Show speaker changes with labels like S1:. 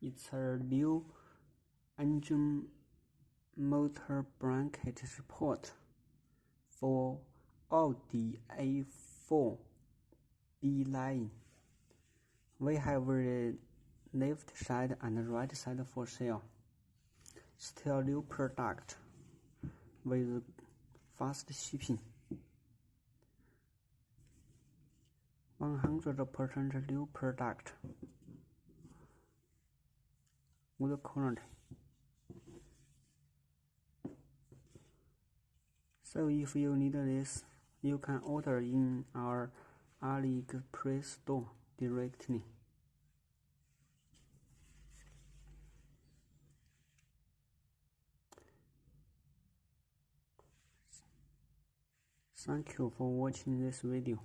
S1: It's a new engine motor blanket report for Audi A4 B line. We have the left side and right side for sale. Still new product with fast shipping. 100% new product with quality. So if you need this, you can order in our AliExpress store directly. Thank you for watching this video.